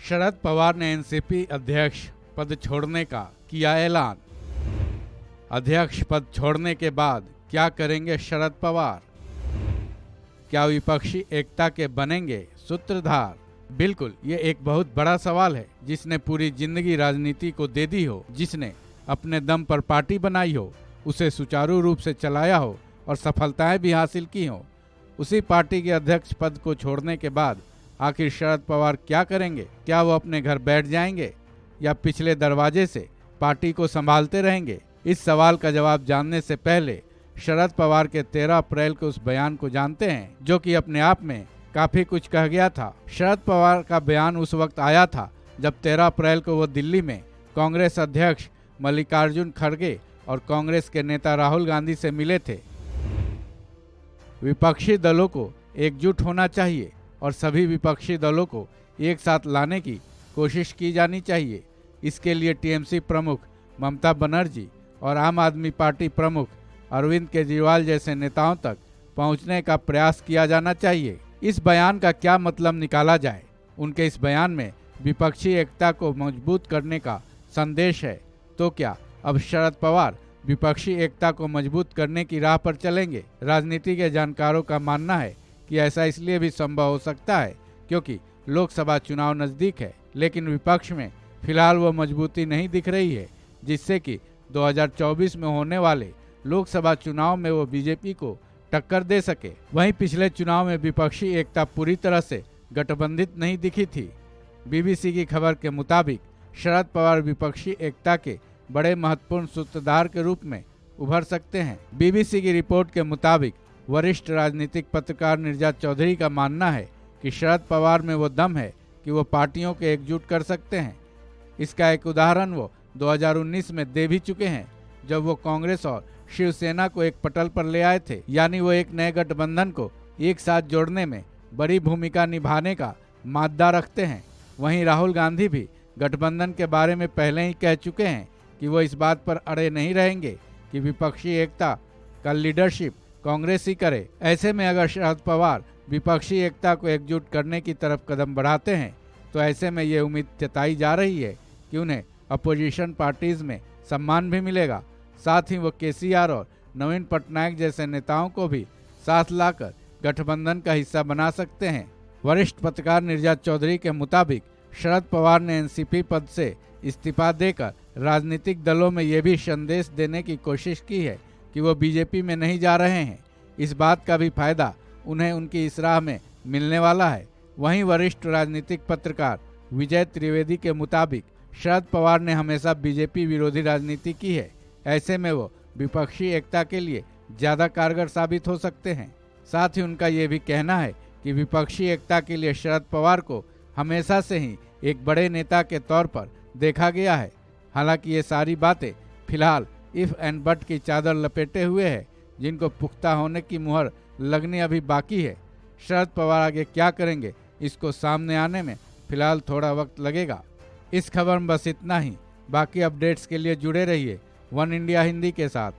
शरद पवार ने एनसीपी अध्यक्ष पद छोड़ने का किया ऐलान। अध्यक्ष पद छोड़ने के बाद क्या करेंगे शरद पवार? क्या विपक्षी एकता के बनेंगे सूत्रधार? बिल्कुल, ये एक बहुत बड़ा सवाल है जिसने पूरी जिंदगी राजनीति को दे दी हो, जिसने अपने दम पर पार्टी बनाई हो, उसे सुचारू रूप से चलाया हो और सफलताएं भी हासिल की हो। उसी पार्टी के अध्यक्ष पद को छोड़ने के बाद आखिर शरद पवार क्या करेंगे? क्या वो अपने घर बैठ जाएंगे या पिछले दरवाजे से पार्टी को संभालते रहेंगे? इस सवाल का जवाब जानने से पहले शरद पवार के 13 अप्रैल के उस बयान को जानते हैं जो कि अपने आप में काफी कुछ कह गया था। शरद पवार का बयान उस वक्त आया था जब 13 अप्रैल को वो दिल्ली में कांग्रेस अध्यक्ष मल्लिकार्जुन खड़गे और कांग्रेस के नेता राहुल गांधी से मिले थे। विपक्षी दलों को एकजुट होना चाहिए और सभी विपक्षी दलों को एक साथ लाने की कोशिश की जानी चाहिए। इसके लिए टीएमसी प्रमुख ममता बनर्जी और आम आदमी पार्टी प्रमुख अरविंद केजरीवाल जैसे नेताओं तक पहुंचने का प्रयास किया जाना चाहिए। इस बयान का क्या मतलब निकाला जाए? उनके इस बयान में विपक्षी एकता को मजबूत करने का संदेश है। तो क्या अब शरद पवार विपक्षी एकता को मजबूत करने की राह पर चलेंगे? राजनीति के जानकारों का मानना है कि ऐसा इसलिए भी संभव हो सकता है क्योंकि लोकसभा चुनाव नजदीक है, लेकिन विपक्ष में फिलहाल वो मजबूती नहीं दिख रही है जिससे कि 2024 में होने वाले लोकसभा चुनाव में वो बीजेपी को टक्कर दे सके। वहीं पिछले चुनाव में विपक्षी एकता पूरी तरह से गठबंधित नहीं दिखी थी। बीबीसी की खबर के मुताबिक शरद पवार विपक्षी एकता के बड़े महत्वपूर्ण सूत्रधार के रूप में उभर सकते हैं। बीबीसी की रिपोर्ट के मुताबिक वरिष्ठ राजनीतिक पत्रकार नीरजा चौधरी का मानना है कि शरद पवार में वो दम है कि वो पार्टियों को एकजुट कर सकते हैं। इसका एक उदाहरण वो 2019 में दे भी चुके हैं जब वो कांग्रेस और शिवसेना को एक पटल पर ले आए थे। यानी वो एक नए गठबंधन को एक साथ जोड़ने में बड़ी भूमिका निभाने का मादा रखते हैं। वहीं राहुल गांधी भी गठबंधन के बारे में पहले ही कह चुके हैं कि वो इस बात पर अड़े नहीं रहेंगे कि विपक्षी एकता का लीडरशिप कांग्रेस ही करे। ऐसे में अगर शरद पवार विपक्षी एकता को एकजुट करने की तरफ कदम बढ़ाते हैं तो ऐसे में ये उम्मीद जताई जा रही है कि उन्हें अपोजिशन पार्टीज में सम्मान भी मिलेगा। साथ ही वो केसीआर और नवीन पटनायक जैसे नेताओं को भी साथ लाकर गठबंधन का हिस्सा बना सकते हैं। वरिष्ठ पत्रकार नीरजा चौधरी के मुताबिक शरद पवार ने एनसीपी पद से इस्तीफा देकर राजनीतिक दलों में ये भी संदेश देने की कोशिश की है कि वो बीजेपी में नहीं जा रहे हैं। इस बात का भी फायदा उन्हें उनकी इस राह में मिलने वाला है। वहीं वरिष्ठ राजनीतिक पत्रकार विजय त्रिवेदी के मुताबिक शरद पवार ने हमेशा बीजेपी विरोधी राजनीति की है। ऐसे में वो विपक्षी एकता के लिए ज़्यादा कारगर साबित हो सकते हैं। साथ ही उनका ये भी कहना है कि विपक्षी एकता के लिए शरद पवार को हमेशा से ही एक बड़े नेता के तौर पर देखा गया है। हालांकि ये सारी बातें फिलहाल इफ एंड बट की चादर लपेटे हुए है जिनको पुख्ता होने की मुहर लगनी अभी बाकी है। शरद पवार आगे क्या करेंगे इसको सामने आने में फिलहाल थोड़ा वक्त लगेगा। इस खबर में बस इतना ही। बाकी अपडेट्स के लिए जुड़े रहिए वन इंडिया हिंदी के साथ।